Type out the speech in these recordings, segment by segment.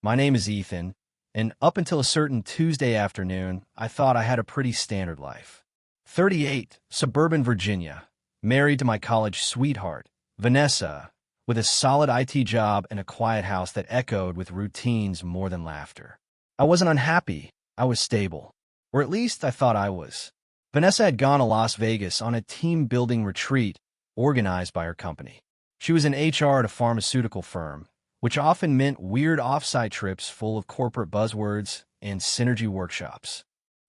My name is Ethan, and up until a certain Tuesday afternoon, I thought I had a pretty standard life. 38, suburban Virginia, married to my college sweetheart, Vanessa, with a solid IT job and a quiet house that echoed with routines more than laughter. I wasn't unhappy, I was stable. Or at least I thought I was. Vanessa had gone to Las Vegas on a team-building retreat organized by her company. She was in HR at a pharmaceutical firm, which often meant weird off-site trips full of corporate buzzwords and synergy workshops.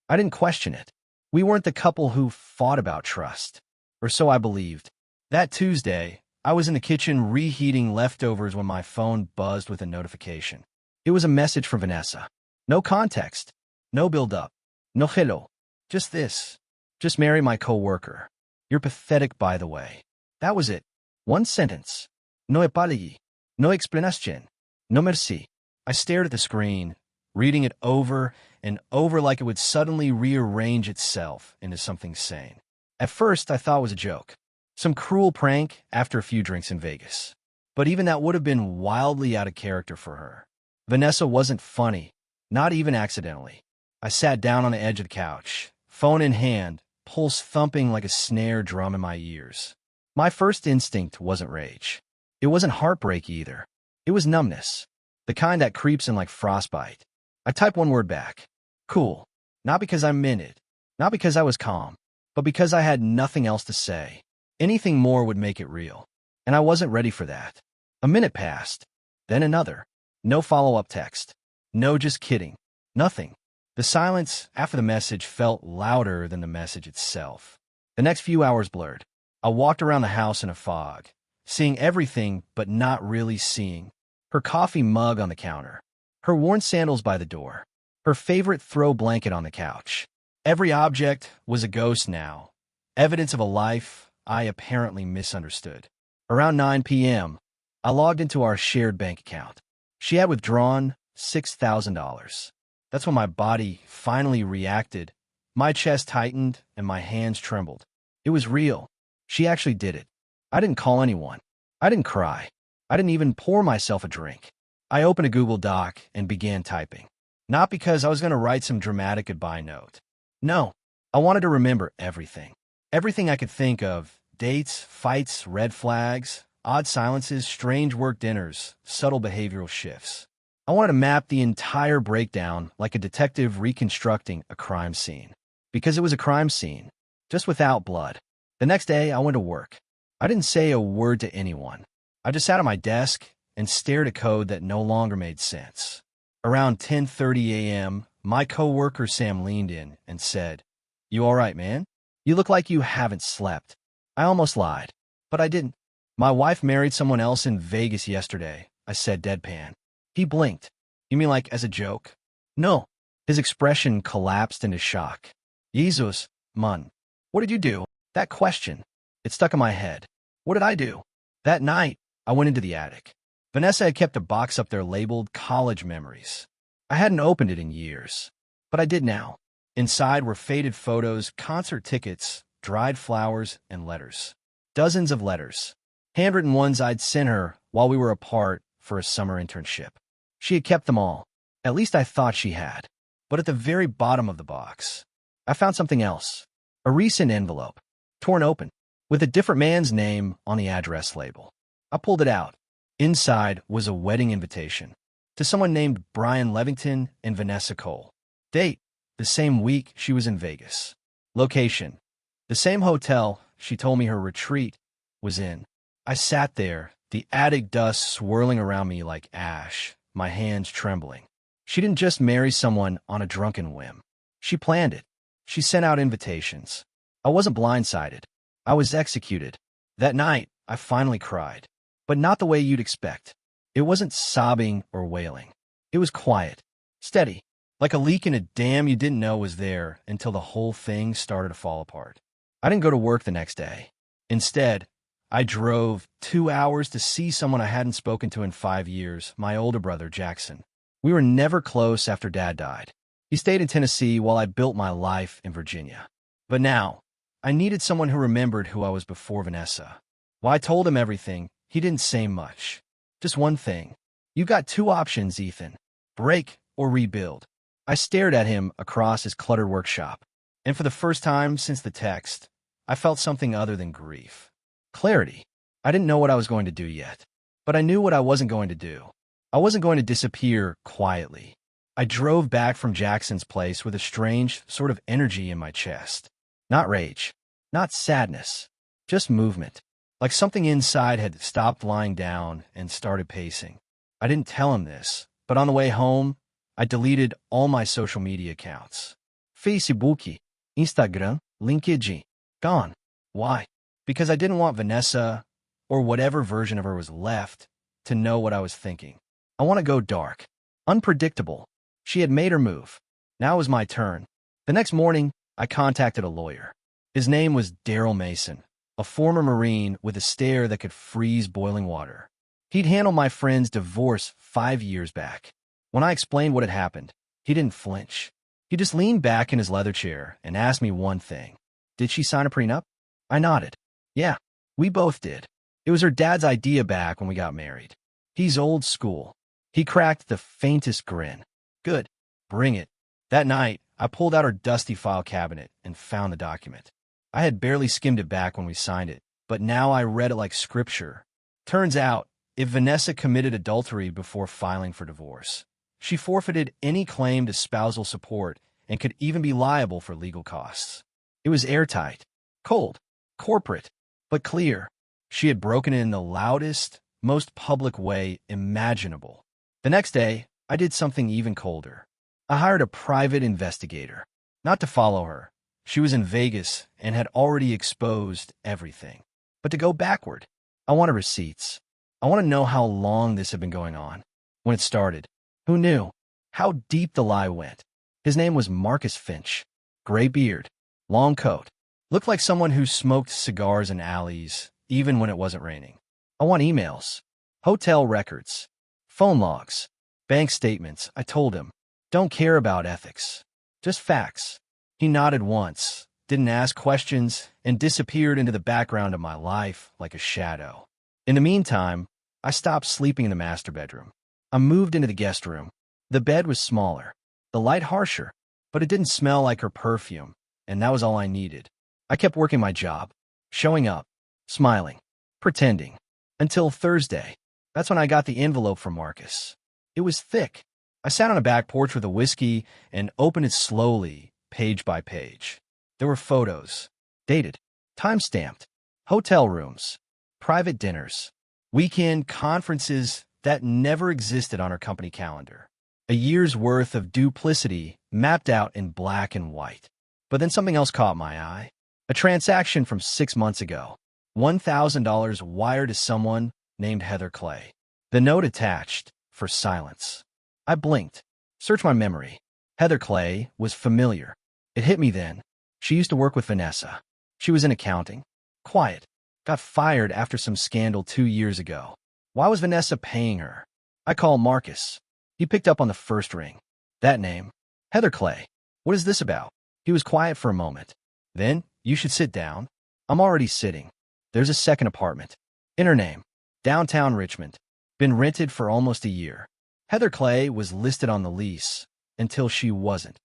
I didn't question it. We weren't the couple who fought about trust, or so I believed. That Tuesday, I was in the kitchen reheating leftovers when my phone buzzed with a notification. It was a message from Vanessa. No context, no build-up, no hello, just this. Just marry my coworker. You're pathetic, by the way. That was it. One sentence. No apology. No explanation. No merci. I stared at the screen, reading it over and over like it would suddenly rearrange itself into something sane. At first, I thought it was a joke. Some cruel prank after a few drinks in Vegas. But even that would have been wildly out of character for her. Vanessa wasn't funny, not even accidentally. I sat down on the edge of the couch, phone in hand, pulse thumping like a snare drum in my ears. My first instinct wasn't rage. It wasn't heartbreak either. It was numbness, the kind that creeps in like frostbite. I typed one word back. Cool. Not because I meant it, not because I was calm, but because I had nothing else to say. Anything more would make it real, and I wasn't ready for that. A minute passed, then another. No follow-up text. No, just kidding. Nothing. The silence after the message felt louder than the message itself. The next few hours blurred. I walked around the house in a fog, seeing everything but not really seeing. Her coffee mug on the counter, her worn sandals by the door, her favorite throw blanket on the couch. Every object was a ghost now, evidence of a life I apparently misunderstood. Around 9 p.m., I logged into our shared bank account. She had withdrawn $6,000. That's when my body finally reacted. My chest tightened and my hands trembled. It was real. She actually did it. I didn't call anyone. I didn't cry. I didn't even pour myself a drink. I opened a Google Doc and began typing. Not because I was going to write some dramatic goodbye note. No, I wanted to remember everything. Everything I could think of. Dates, fights, red flags, odd silences, strange work dinners, subtle behavioral shifts. I wanted to map the entire breakdown like a detective reconstructing a crime scene. Because it was a crime scene, just without blood. The next day, I went to work. I didn't say a word to anyone. I just sat at my desk and stared at code that no longer made sense. Around 10:30 a.m., my coworker Sam leaned in and said, "You all right, man? You look like you haven't slept." I almost lied, but I didn't. "My wife married someone else in Vegas yesterday," I said deadpan. He blinked. "You mean like as a joke?" "No." His expression collapsed into shock. "Jesus, man. What did you do?" That question, it stuck in my head. What did I do? That night, I went into the attic. Vanessa had kept a box up there labeled College Memories. I hadn't opened it in years, but I did now. Inside were faded photos, concert tickets, dried flowers, and letters. Dozens of letters. Handwritten ones I'd sent her while we were apart for a summer internship. She had kept them all. At least I thought she had. But at the very bottom of the box, I found something else. A recent envelope, torn open, with a different man's name on the address label. I pulled it out. Inside was a wedding invitation to someone named Brian Levington and Vanessa Cole. Date, the same week she was in Vegas. Location, the same hotel she told me her retreat was in. I sat there, the attic dust swirling around me like ash, my hands trembling. She didn't just marry someone on a drunken whim. She planned it. She sent out invitations. I wasn't blindsided. I was executed. That night, I finally cried. But not the way you'd expect. It wasn't sobbing or wailing. It was quiet, steady, like a leak in a dam you didn't know was there until the whole thing started to fall apart. I didn't go to work the next day. Instead, I drove 2 hours to see someone I hadn't spoken to in 5 years, my older brother, Jackson. We were never close after Dad died. He stayed in Tennessee while I built my life in Virginia. But now, I needed someone who remembered who I was before Vanessa. While I told him everything, he didn't say much. Just one thing. "You got two options, Ethan. break or rebuild. I stared at him across his cluttered workshop, and for the first time since the text, I felt something other than grief. Clarity. I didn't know what I was going to do yet, but I knew what I wasn't going to do. I wasn't going to disappear quietly. I drove back from Jackson's place with a strange sort of energy in my chest. Not rage, not sadness, just movement. Like something inside had stopped lying down and started pacing. I didn't tell him this, but on the way home, I deleted all my social media accounts. Facebook, Instagram, LinkedIn. Gone. Why? Because I didn't want Vanessa, or whatever version of her was left, to know what I was thinking. I want to go dark. Unpredictable. She had made her move. Now it was my turn. The next morning, I contacted a lawyer. His name was Daryl Mason, a former Marine with a stare that could freeze boiling water. He'd handled my friend's divorce 5 years back. When I explained what had happened, he didn't flinch. He just leaned back in his leather chair and asked me one thing. Did she sign a prenup? I nodded. Yeah, we both did. It was her dad's idea back when we got married. He's old school. He cracked the faintest grin. Good. Bring it. That night, I pulled out her dusty file cabinet and found the document. I had barely skimmed it back when we signed it, but now I read it like scripture. Turns out, if Vanessa committed adultery before filing for divorce, she forfeited any claim to spousal support and could even be liable for legal costs. It was airtight, cold, corporate, but clear. She had broken it in the loudest, most public way imaginable. The next day, I did something even colder. I hired a private investigator. Not to follow her. She was in Vegas and had already exposed everything. But to go backward, I wanted receipts. I want to know how long this had been going on. When it started, who knew? How deep the lie went. His name was Marcus Finch. Gray beard, long coat. Looked like someone who smoked cigars in alleys, even when it wasn't raining. I want emails, hotel records, phone logs, bank statements. I told him, don't care about ethics, just facts. He nodded once, didn't ask questions, and disappeared into the background of my life like a shadow. In the meantime, I stopped sleeping in the master bedroom. I moved into the guest room. The bed was smaller, the light harsher, but it didn't smell like her perfume, and that was all I needed. I kept working my job, showing up, smiling, pretending, until Thursday. That's when I got the envelope from Marcus. It was thick. I sat on a back porch with a whiskey and opened it slowly, page by page. There were photos, dated, time-stamped, hotel rooms, private dinners, weekend conferences that never existed on her company calendar. A year's worth of duplicity mapped out in black and white. But then something else caught my eye. A transaction from 6 months ago. $1,000 wired to someone named Heather Clay. The note attached for silence. I blinked. Searched my memory. Heather Clay was familiar. It hit me then. She used to work with Vanessa. She was in accounting. Quiet. Got fired after some scandal 2 years ago. Why was Vanessa paying her? I called Marcus. He picked up on the first ring. That name. Heather Clay. What is this about? He was quiet for a moment. Then, you should sit down. I'm already sitting. There's a second apartment. In her name. Downtown Richmond. Been rented for almost a year. Heather Clay was listed on the lease until she wasn't.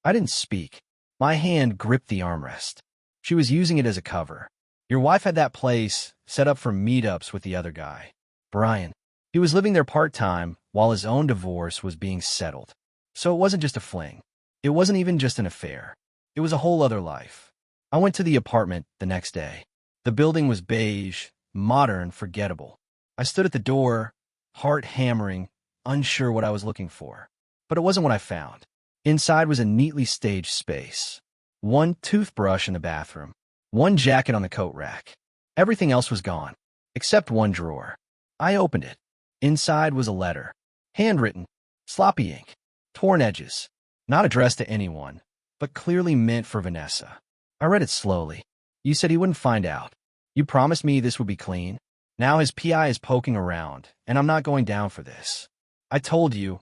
I didn't speak. My hand gripped the armrest. She was using it as a cover. Your wife had that place set up for meetups with the other guy, Brian. He was living there part-time while his own divorce was being settled. So it wasn't just a fling. It wasn't even just an affair. It was a whole other life. I went to the apartment the next day. The building was beige, modern, forgettable. I stood at the door, heart hammering, unsure what I was looking for. But it wasn't what I found. Inside was a neatly staged space. One toothbrush in the bathroom. One jacket on the coat rack. Everything else was gone, except one drawer. I opened it. Inside was a letter. Handwritten. Sloppy ink. Torn edges. Not addressed to anyone, but clearly meant for Vanessa. I read it slowly. You said he wouldn't find out. You promised me this would be clean. Now his PI is poking around, and I'm not going down for this. I told you,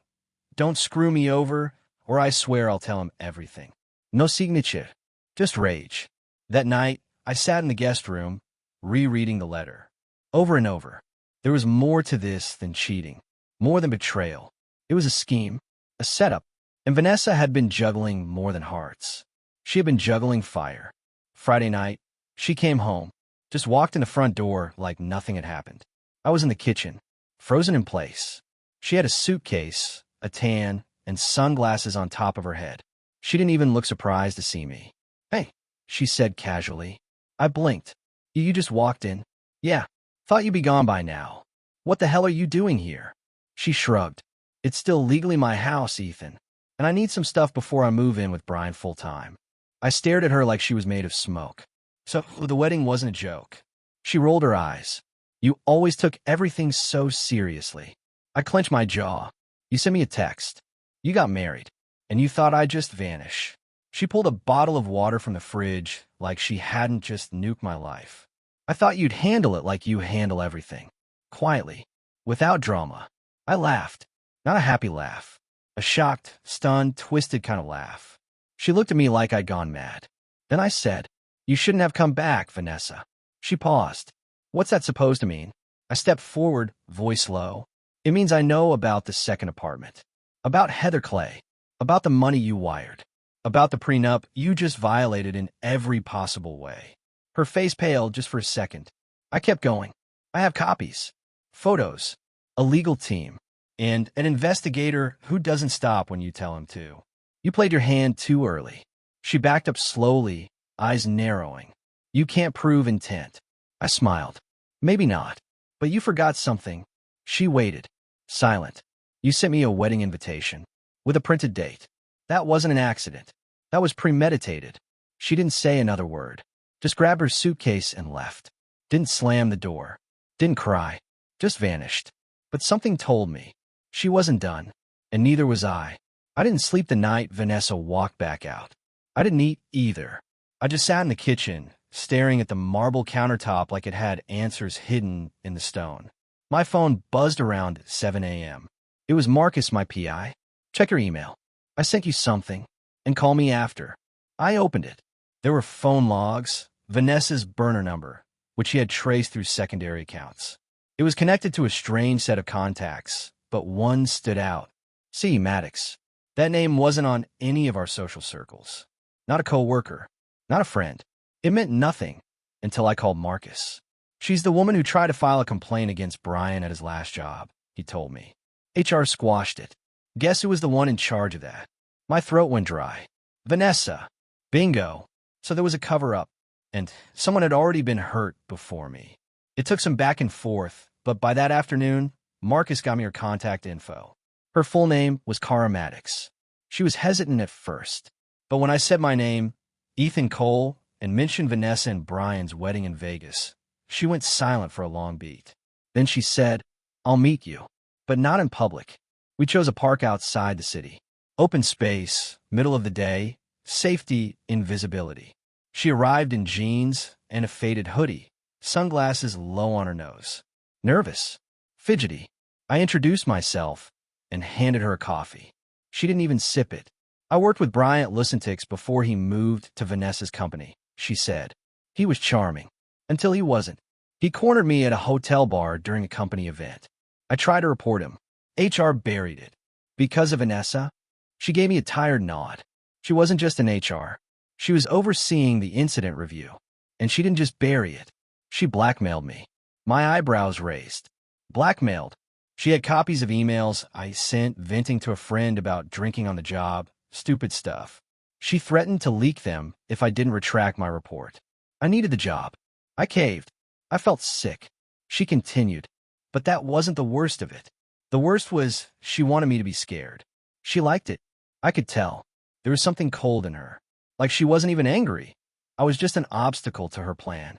don't screw me over, or I swear I'll tell him everything. No signature. Just rage. That night, I sat in the guest room, rereading the letter. Over and over. There was more to this than cheating. More than betrayal. It was a scheme. a setup, and Vanessa had been juggling more than hearts. She had been juggling fire. Friday night, she came home, just walked in the front door like nothing had happened. I was in the kitchen, frozen in place. She had a suitcase, a tan, and sunglasses on top of her head. She didn't even look surprised to see me. "Hey," she said casually. I blinked. You just walked in?" "Yeah. Thought you'd be gone by now. What the hell are you doing here?" She shrugged. "It's still legally my house, Ethan, and I need some stuff before I move in with Brian full-time." I stared at her like she was made of smoke. "So the wedding wasn't a joke." She rolled her eyes. "You always took everything so seriously." I clenched my jaw. "You sent me a text. You got married, and you thought I'd just vanish." She pulled a bottle of water from the fridge like she hadn't just nuked my life. "I thought you'd handle it like you handle everything. Quietly, without drama." I laughed. Not a happy laugh. A shocked, stunned, twisted kind of laugh. She looked at me like I'd gone mad. Then I said, "You shouldn't have come back, Vanessa." She paused. "What's that supposed to mean?" I stepped forward, voice low. "It means I know about the second apartment. About Heather Clay. About the money you wired. About the prenup you just violated in every possible way." Her face paled just for a second. I kept going. "I have copies. Photos. A legal team. And an investigator who doesn't stop when you tell him to. You played your hand too early." She backed up slowly, eyes narrowing. "You can't prove intent." I smiled. "Maybe not. But you forgot something." She waited, silent. "You sent me a wedding invitation. With a printed date. That wasn't an accident. That was premeditated." She didn't say another word. Just grabbed her suitcase and left. Didn't slam the door. Didn't cry. Just vanished. But something told me. She wasn't done. And neither was I. I didn't sleep the night Vanessa walked back out. I didn't eat either. I just sat in the kitchen, staring at the marble countertop like it had answers hidden in the stone. My phone buzzed around 7 a.m. It was Marcus, my PI. "Check your email. I sent you something. And call me after." I opened it. There were phone logs, Vanessa's burner number, which she had traced through secondary accounts. It was connected to a strange set of contacts, but one stood out. C. Maddox. That name wasn't on any of our social circles. Not a coworker. Not a friend. It meant nothing until I called Marcus. "She's the woman who tried to file a complaint against Brian at his last job," he told me. HR squashed it. Guess who was the one in charge of that? My throat went dry. Vanessa. Bingo. So there was a cover-up, and someone had already been hurt before me. It took some back and forth, but by that afternoon, Marcus got me her contact info. Her full name was Cara Maddox. She was hesitant at first, but when I said my name, Ethan Cole, and mentioned Vanessa and Brian's wedding in Vegas, she went silent for a long beat. Then she said, "I'll meet you, but not in public." We chose a park outside the city. Open space, middle of the day, safety, invisibility. She arrived in jeans and a faded hoodie, sunglasses low on her nose. Nervous, fidgety. I introduced myself and handed her a coffee. She didn't even sip it. "I worked with Brian at Listentix before he moved to Vanessa's company," she said. "He was charming. Until he wasn't. He cornered me at a hotel bar during a company event. I tried to report him. HR buried it. Because of Vanessa?" She gave me a tired nod. She wasn't just in HR. She was overseeing the incident review. And she didn't just bury it. She blackmailed me. My eyebrows raised. Blackmailed. She had copies of emails I sent venting to a friend about drinking on the job, stupid stuff. She threatened to leak them if I didn't retract my report. I needed the job. I caved. I felt sick. She continued. But that wasn't the worst of it. The worst was she wanted me to be scared. She liked it. I could tell. There was something cold in her. Like she wasn't even angry. I was just an obstacle to her plan.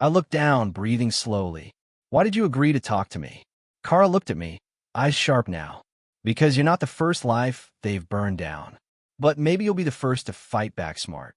I looked down, breathing slowly. "Why did you agree to talk to me?" Cara looked at me, eyes sharp now. "Because you're not the first life they've burned down. But maybe you'll be the first to fight back smart."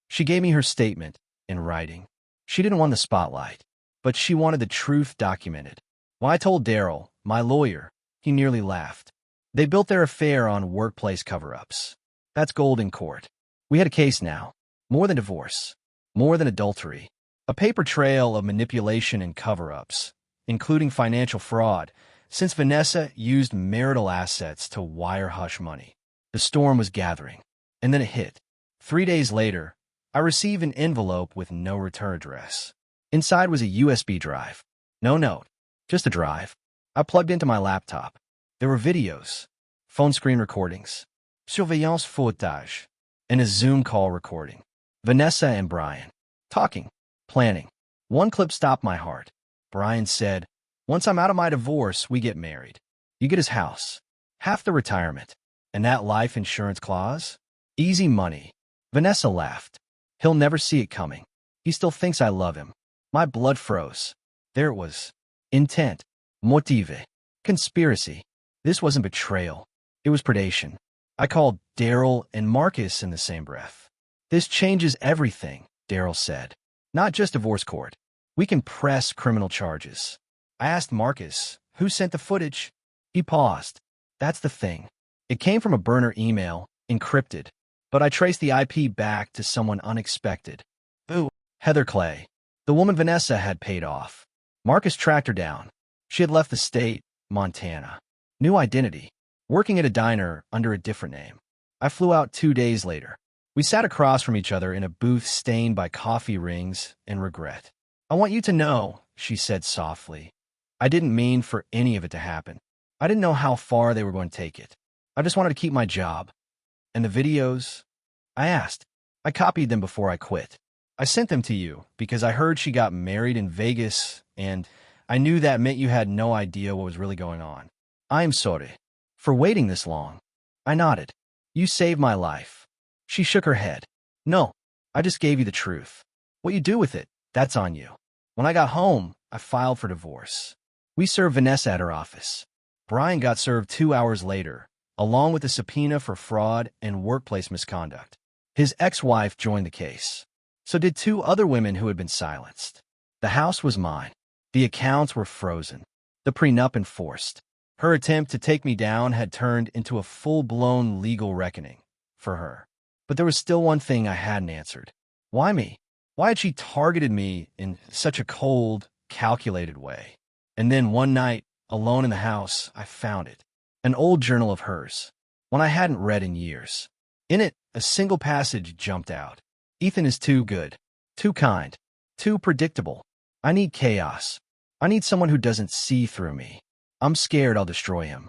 She gave me her statement in writing. She didn't want the spotlight, but she wanted the truth documented. When I told Daryl, my lawyer, he nearly laughed. They built their affair on workplace cover-ups. That's gold in court. We had a case now. More than divorce. More than adultery. A paper trail of manipulation and cover-ups, including financial fraud, since Vanessa used marital assets to wire hush money. The storm was gathering, and then it hit. 3 days later, I received an envelope with no return address. Inside was a USB drive. No note, just a drive. I plugged into my laptop. There were videos, phone screen recordings, surveillance footage, and a Zoom call recording. Vanessa and Brian, talking, planning. One clip stopped my heart. Brian said, "Once I'm out of my divorce, we get married. You get his house, half the retirement, and that life insurance clause? Easy money." Vanessa laughed. "He'll never see it coming. He still thinks I love him." My blood froze. There it was. Intent. Motive. Conspiracy. This wasn't betrayal. It was predation. I called Daryl and Marcus in the same breath. "This changes everything," Daryl said. "Not just divorce court. We can press criminal charges." I asked Marcus, "Who sent the footage?" He paused. "That's the thing. It came from a burner email, encrypted. But I traced the IP back to someone unexpected. Ooh, Heather Clay. The woman Vanessa had paid off. Marcus tracked her down. She had left the state, Montana. New identity. Working at a diner under a different name. I flew out 2 days later. We sat across from each other in a booth stained by coffee rings and regret. "I want you to know," she said softly. "I didn't mean for any of it to happen. I didn't know how far they were going to take it. I just wanted to keep my job." "And the videos?" I asked. "I copied them before I quit. I sent them to you because I heard she got married in Vegas, and I knew that meant you had no idea what was really going on. I'm sorry for waiting this long." I nodded. "You saved my life." She shook her head. "No, I just gave you the truth. What you do with it, that's on you." When I got home, I filed for divorce. We served Vanessa at her office. Brian got served 2 hours later, along with a subpoena for fraud and workplace misconduct. His ex-wife joined the case. So did 2 other women who had been silenced. The house was mine. The accounts were frozen. The prenup enforced. Her attempt to take me down had turned into a full-blown legal reckoning for her. But there was still one thing I hadn't answered. Why me? Why had she targeted me in such a cold, calculated way? And then one night, alone in the house, I found it. An old journal of hers, one I hadn't read in years. In it, a single passage jumped out. "Ethan is too good, too kind, too predictable. I need chaos. I need someone who doesn't see through me. I'm scared I'll destroy him."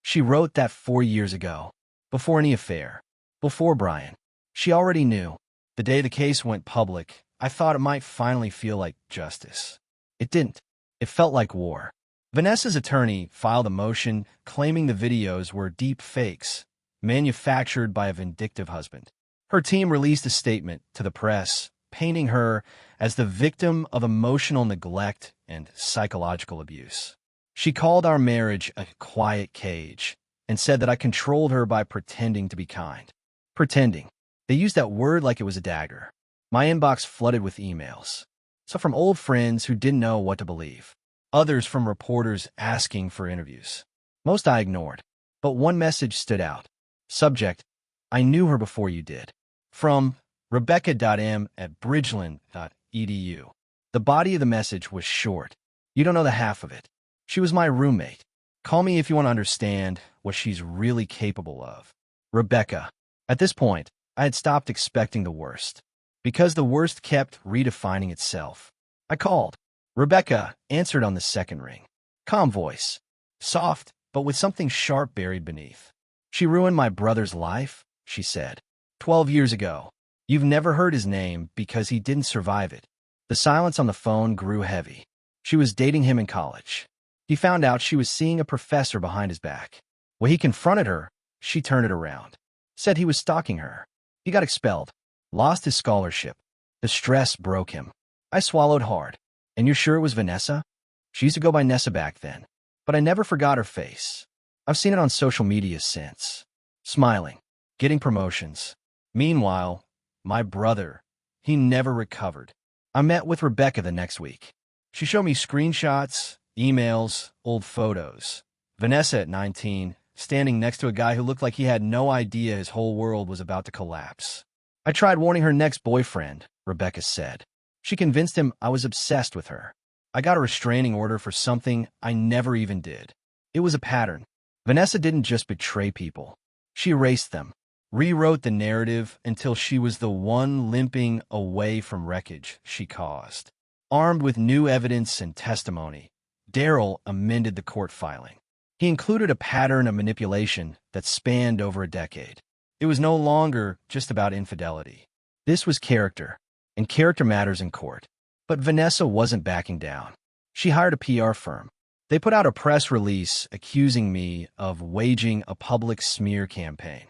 She wrote that 4 years ago, before any affair, before Brian. She already knew. The day the case went public, I thought it might finally feel like justice. It didn't. It felt like war. Vanessa's attorney filed a motion claiming the videos were deep fakes, manufactured by a vindictive husband. Her team released a statement to the press, painting her as the victim of emotional neglect and psychological abuse. She called our marriage a quiet cage and said that I controlled her by pretending to be kind. Pretending. They used that word like it was a dagger. My inbox flooded with emails. Some from old friends who didn't know what to believe. Others from reporters asking for interviews. Most I ignored, but one message stood out. Subject: "I knew her before you did." From rebecca.m@bridgeland.edu. The body of the message was short. You don't know the half of it. She was my roommate. Call me if you want to understand what she's really capable of. Rebecca. At this point, I had stopped expecting the worst, because the worst kept redefining itself. I called. Rebecca answered on the second ring. Calm voice. Soft, but with something sharp buried beneath. "She ruined my brother's life," she said. 12 years ago. You've never heard his name because he didn't survive it." The silence on the phone grew heavy. She was dating him in college. He found out she was seeing a professor behind his back. When he confronted her, she turned it around. Said he was stalking her. He got expelled. Lost his scholarship. The stress broke him. I swallowed hard. "And you're sure it was Vanessa?" She used to go by Nessa back then. But I never forgot her face. I've seen it on social media since. Smiling. Getting promotions. Meanwhile, my brother, he never recovered. I met with Rebecca the next week. She showed me screenshots, emails, old photos. Vanessa at 19, standing next to a guy who looked like he had no idea his whole world was about to collapse. I tried warning her next boyfriend, Rebecca said. She convinced him I was obsessed with her. I got a restraining order for something I never even did. It was a pattern. Vanessa didn't just betray people. She erased them, rewrote the narrative until she was the one limping away from wreckage she caused. Armed with new evidence and testimony, Daryl amended the court filing. He included a pattern of manipulation that spanned over a decade. It was no longer just about infidelity. This was character, and character matters in court. But Vanessa wasn't backing down. She hired a PR firm. They put out a press release accusing me of waging a public smear campaign.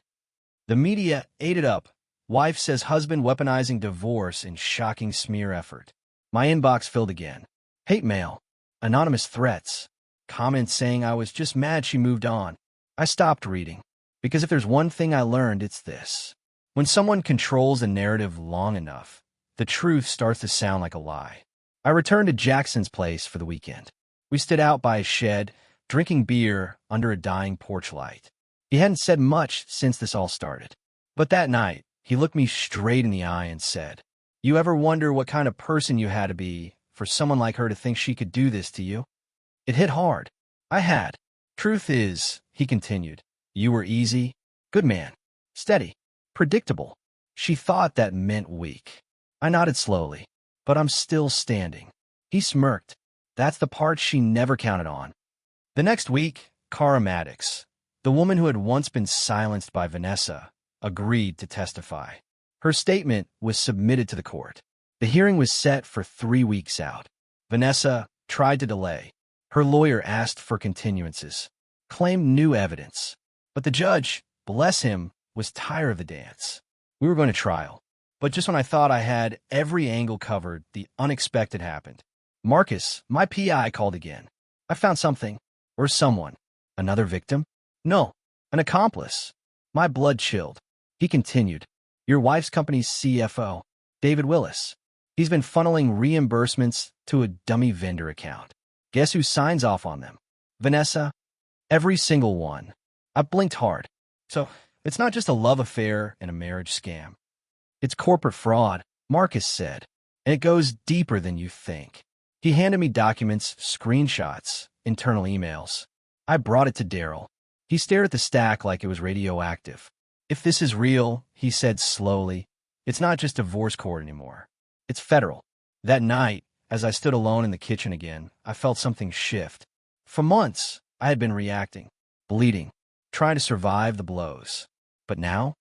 The media ate it up. Wife says husband weaponizing divorce in shocking smear effort. My inbox filled again. Hate mail, anonymous threats, comments saying I was just mad she moved on. I stopped reading, because if there's one thing I learned, it's this. When someone controls a narrative long enough, the truth starts to sound like a lie. I returned to Jackson's place for the weekend. We stood out by a shed, drinking beer under a dying porch light. He hadn't said much since this all started. But that night, he looked me straight in the eye and said, "You ever wonder what kind of person you had to be for someone like her to think she could do this to you?" It hit hard. I had. Truth is, he continued, you were easy, good man, steady, predictable. She thought that meant weak. I nodded slowly, but I'm still standing. He smirked. That's the part she never counted on. The next week, Cara Maddox, the woman who had once been silenced by Vanessa, agreed to testify. Her statement was submitted to the court. The hearing was set for 3 weeks out. Vanessa tried to delay. Her lawyer asked for continuances, claimed new evidence. But the judge, bless him, was tired of the dance. We were going to trial. But just when I thought I had every angle covered, the unexpected happened. Marcus, my PI, called again. I found something. Or someone. Another victim? No, an accomplice. My blood chilled. He continued. Your wife's company's CFO, David Willis. He's been funneling reimbursements to a dummy vendor account. Guess who signs off on them? Vanessa. Every single one. I blinked hard. So, it's not just a love affair and a marriage scam. It's corporate fraud, Marcus said. And it goes deeper than you think. He handed me documents, screenshots, internal emails. I brought it to Daryl. He stared at the stack like it was radioactive. If this is real, he said slowly, it's not just divorce court anymore. It's federal. That night, as I stood alone in the kitchen again, I felt something shift. For months, I had been reacting, bleeding, trying to survive the blows. But now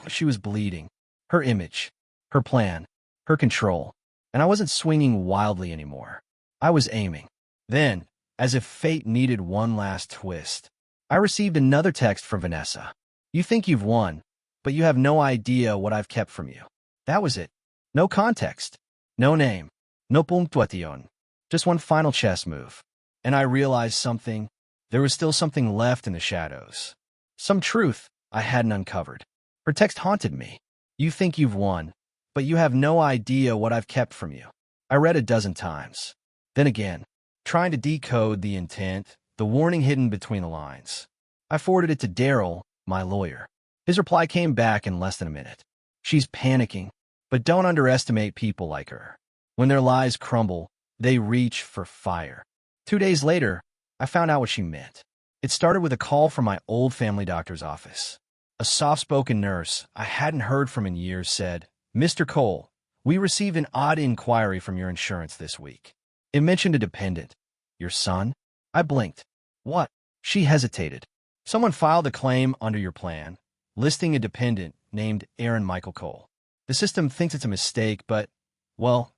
she was bleeding. Her image, her plan, her control. And I wasn't swinging wildly anymore. I was aiming. Then, as if fate needed one last twist, I received another text from Vanessa. You think you've won, but you have no idea what I've kept from you. That was it. No context. No name. No punctuación. Just one final chess move. And I realized something. There was still something left in the shadows. Some truth I hadn't uncovered. Her text haunted me. You think you've won, but you have no idea what I've kept from you. I read a dozen times. Then again, trying to decode the intent, the warning hidden between the lines. I forwarded it to Daryl, my lawyer. His reply came back in less than a minute. She's panicking, but don't underestimate people like her. When their lies crumble, they reach for fire. 2 days later, I found out what she meant. It started with a call from my old family doctor's office. A soft-spoken nurse I hadn't heard from in years said, "Mr. Cole, we received an odd inquiry from your insurance this week. It mentioned a dependent. Your son?" I blinked. What? She hesitated. Someone filed a claim under your plan, listing a dependent named Aaron Michael Cole. The system thinks it's a mistake, but, well,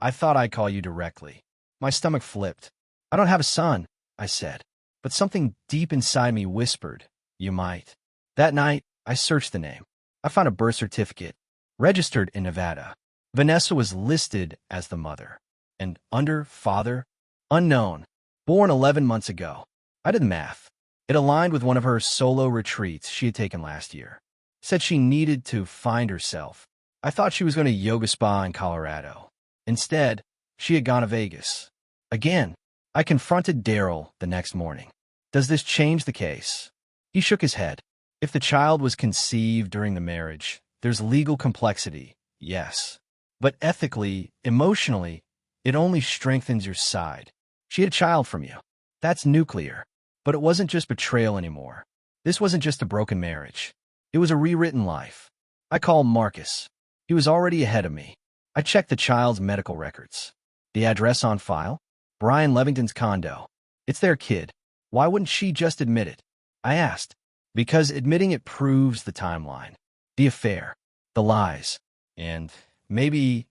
I thought I'd call you directly. My stomach flipped. I don't have a son, I said. But something deep inside me whispered, you might. That night, I searched the name. I found a birth certificate, registered in Nevada. Vanessa was listed as the mother. And under father, unknown, born 11 months ago. I did the math. It aligned with one of her solo retreats she had taken last year. Said she needed to find herself. I thought she was going to yoga spa in Colorado. Instead, she had gone to Vegas. Again, I confronted Daryl the next morning. Does this change the case? He shook his head. If the child was conceived during the marriage, there's legal complexity, yes. But ethically, emotionally, it only strengthens your side. She had a child from you. That's nuclear. But it wasn't just betrayal anymore. This wasn't just a broken marriage. It was a rewritten life. I called Marcus. He was already ahead of me. I checked the child's medical records. The address on file? Brian Levington's condo. It's their kid. Why wouldn't she just admit it? I asked. Because admitting it proves the timeline, the affair, the lies, and maybe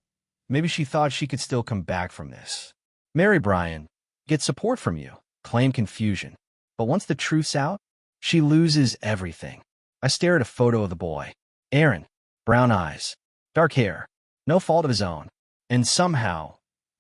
she thought she could still come back from this. Marry Brian, get support from you, claim confusion. But once the truth's out, she loses everything. I stare at a photo of the boy. Aaron, brown eyes, dark hair, no fault of his own. And somehow,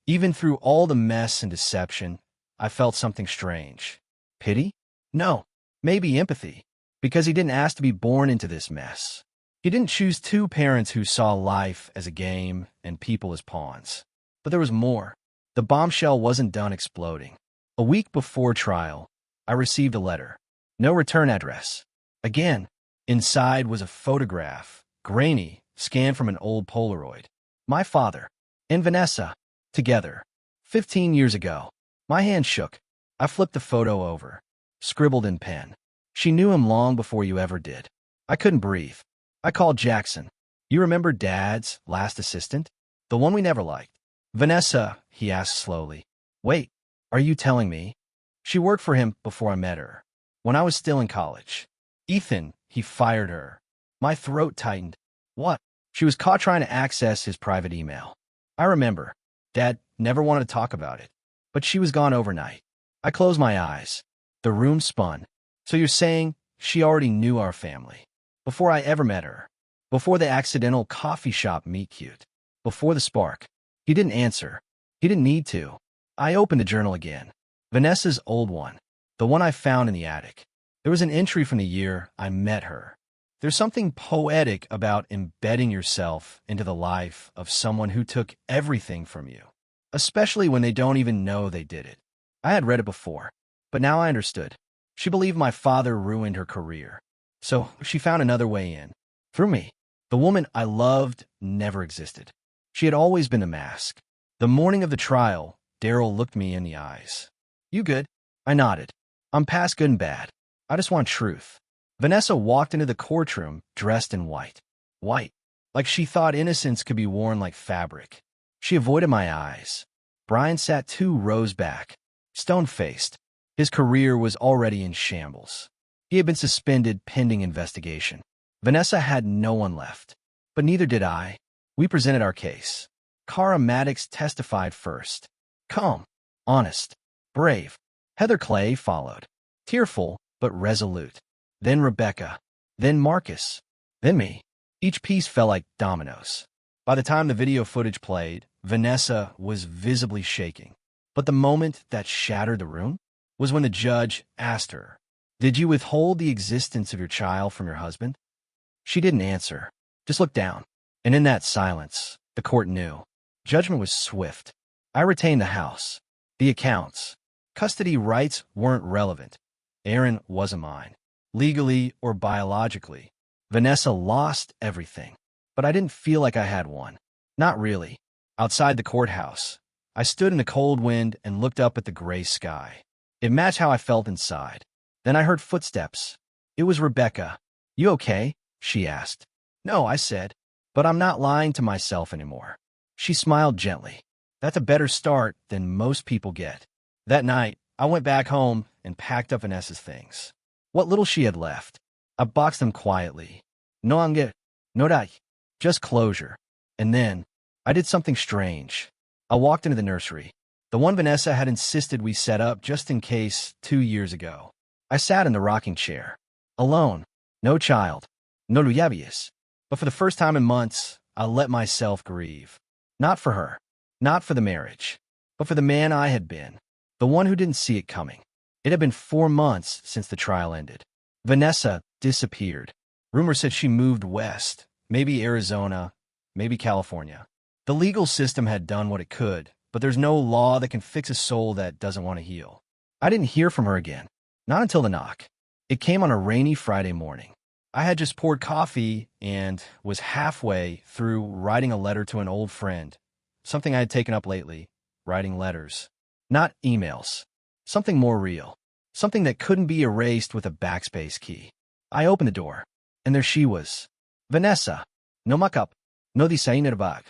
even through all the mess and deception, I felt something strange. Pity? No, maybe empathy. Because he didn't ask to be born into this mess. He didn't choose two parents who saw life as a game and people as pawns. But there was more. The bombshell wasn't done exploding. A week before trial, I received a letter. No return address. Again, inside was a photograph, grainy, scanned from an old Polaroid. My father and Vanessa, together, 15 years ago. My hand shook. I flipped the photo over, scribbled in pen. She knew him long before you ever did. I couldn't breathe. I called Jackson. You remember Dad's last assistant? The one we never liked. Vanessa, he asked slowly. Wait, are you telling me? She worked for him before I met her, when I was still in college. Ethan, he fired her. My throat tightened. What? She was caught trying to access his private email. I remember. Dad never wanted to talk about it. But she was gone overnight. I closed my eyes. The room spun. So you're saying she already knew our family? Before I ever met her? Before the accidental coffee shop meet-cute? Before the spark? He didn't answer. He didn't need to. I opened the journal again. Vanessa's old one. The one I found in the attic. There was an entry from the year I met her. There's something poetic about embedding yourself into the life of someone who took everything from you, especially when they don't even know they did it. I had read it before, but now I understood. She believed my father ruined her career, so she found another way in. Through me. The woman I loved never existed. She had always been a mask. The morning of the trial, Daryl looked me in the eyes. You good? I nodded. I'm past good and bad. I just want truth. Vanessa walked into the courtroom dressed in white. White. Like she thought innocence could be worn like fabric. She avoided my eyes. Brian sat 2 rows back, stone-faced. His career was already in shambles. He had been suspended pending investigation. Vanessa had no one left. But neither did I. We presented our case. Cara Maddox testified first. Calm, honest, brave. Heather Clay followed. Tearful, but resolute. Then Rebecca. Then Marcus. Then me. Each piece fell like dominoes. By the time the video footage played, Vanessa was visibly shaking. But the moment that shattered the room was when the judge asked her, Did you withhold the existence of your child from your husband? She didn't answer, just looked down. And in that silence, the court knew. Judgment was swift. I retained the house, the accounts. Custody rights weren't relevant. Aaron wasn't mine, legally or biologically. Vanessa lost everything, but I didn't feel like I had one. Not really. Outside the courthouse, I stood in the cold wind and looked up at the gray sky. It matched how I felt inside. Then I heard footsteps. It was Rebecca. You okay? She asked. No, I said, but I'm not lying to myself anymore. She smiled gently. That's a better start than most people get. That night, I went back home and packed up Vanessa's things. What little she had left. I boxed them quietly. No anger, no die, just closure. And then, I did something strange. I walked into the nursery, the one Vanessa had insisted we set up just in case 2 years ago. I sat in the rocking chair, alone, no child, no luyabias. But for the first time in months, I let myself grieve. Not for her, not for the marriage, but for the man I had been, the one who didn't see it coming. It had been 4 months since the trial ended. Vanessa disappeared. Rumors said she moved west, maybe Arizona, maybe California. The legal system had done what it could, but there's no law that can fix a soul that doesn't want to heal. I didn't hear from her again, not until the knock. It came on a rainy Friday morning. I had just poured coffee and was halfway through writing a letter to an old friend, something I had taken up lately, writing letters. Not emails. Something more real. Something that couldn't be erased with a backspace key. I opened the door, and there she was. Vanessa. No makeup. No designer.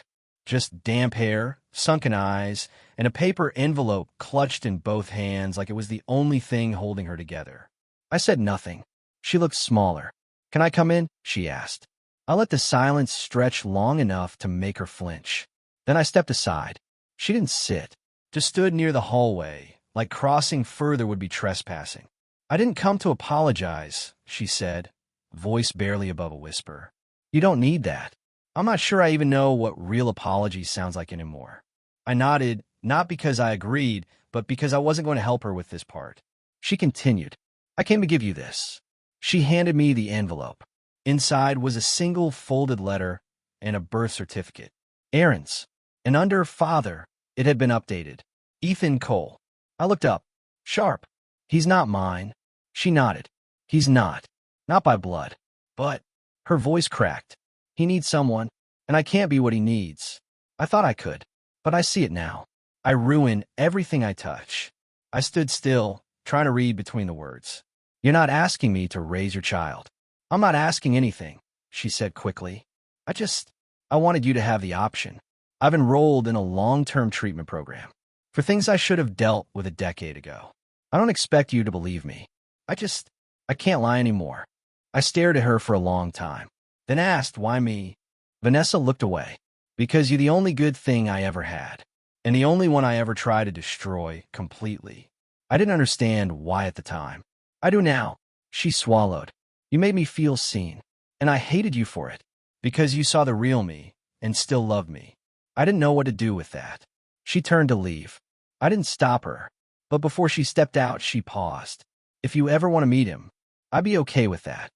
Just damp hair, sunken eyes, and a paper envelope clutched in both hands like it was the only thing holding her together. I said nothing. She looked smaller. "Can I come in?" she asked. I let the silence stretch long enough to make her flinch. Then I stepped aside. She didn't sit, just stood near the hallway, like crossing further would be trespassing. "I didn't come to apologize," she said, voice barely above a whisper. "You don't need that." I'm not sure I even know what real apology sounds like anymore. I nodded, not because I agreed, but because I wasn't going to help her with this part. She continued, "I came to give you this." She handed me the envelope. Inside was a single folded letter and a birth certificate. Aaron's. And under father, it had been updated. Ethan Cole. I looked up. Sharp. "He's not mine." She nodded. "He's not. Not by blood. But," her voice cracked, "he needs someone, and I can't be what he needs." I thought I could, but I see it now. I ruin everything I touch. I stood still, trying to read between the words. "You're not asking me to raise your child." "I'm not asking anything," she said quickly. I wanted you to have the option. I've enrolled in a long-term treatment program for things I should have dealt with a decade ago. I don't expect you to believe me. I can't lie anymore." I stared at her for a long time, then asked, "Why me?" Vanessa looked away. "Because you're the only good thing I ever had, and the only one I ever tried to destroy completely." I didn't understand why at the time. I do now. She swallowed. "You made me feel seen, and I hated you for it, because you saw the real me and still loved me." I didn't know what to do with that. She turned to leave. I didn't stop her, but before she stepped out, she paused. "If you ever want to meet him, I'd be okay with that."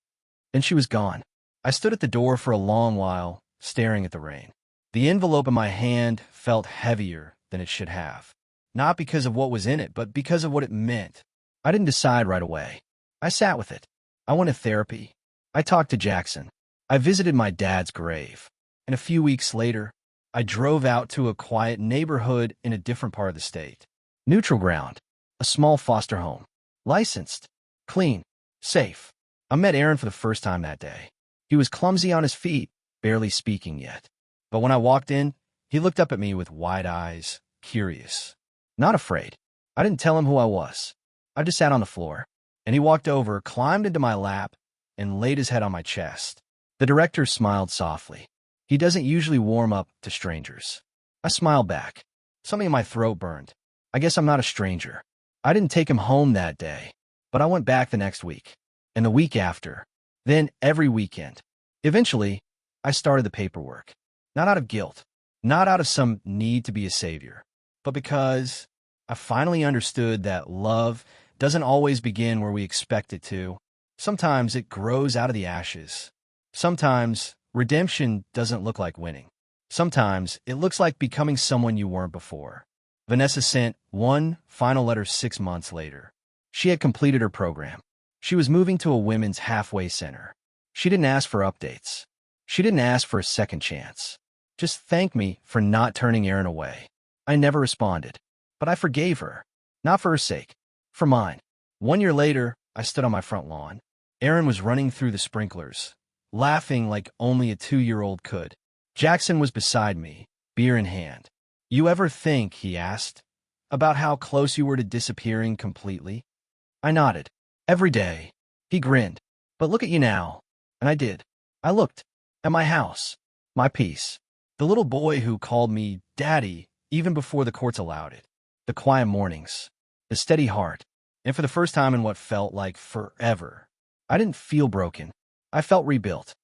Then she was gone. I stood at the door for a long while, staring at the rain. The envelope in my hand felt heavier than it should have. Not because of what was in it, but because of what it meant. I didn't decide right away. I sat with it. I went to therapy. I talked to Jackson. I visited my dad's grave. And a few weeks later, I drove out to a quiet neighborhood in a different part of the state. Neutral ground. A small foster home. Licensed. Clean. Safe. I met Aaron for the first time that day. He was clumsy on his feet, barely speaking yet. But when I walked in, he looked up at me with wide eyes, curious. Not afraid. I didn't tell him who I was. I just sat on the floor, and he walked over, climbed into my lap, and laid his head on my chest. The director smiled softly. He doesn't usually warm up to strangers. I smiled back. Something in my throat burned. I guess I'm not a stranger. I didn't take him home that day, but I went back the next week, and the week after, then every weekend. Eventually, I started the paperwork. Not out of guilt, not out of some need to be a savior, but because I finally understood that love doesn't always begin where we expect it to. Sometimes it grows out of the ashes. Sometimes redemption doesn't look like winning. Sometimes it looks like becoming someone you weren't before. Vanessa sent one final letter 6 months later. She had completed her program. She was moving to a women's halfway center. She didn't ask for updates. She didn't ask for a second chance. Just thank me for not turning Aaron away. I never responded, but I forgave her. Not for her sake, for mine. 1 year later, I stood on my front lawn. Aaron was running through the sprinklers, laughing like only a 2-year-old could. Jackson was beside me, beer in hand. "You ever think," he asked, "about how close you were to disappearing completely?" I nodded. "Every day." He grinned. "But look at you now." And I did. I looked at my house, my peace, the little boy who called me Daddy even before the courts allowed it, the quiet mornings, the steady heart, and for the first time in what felt like forever, I didn't feel broken. I felt rebuilt.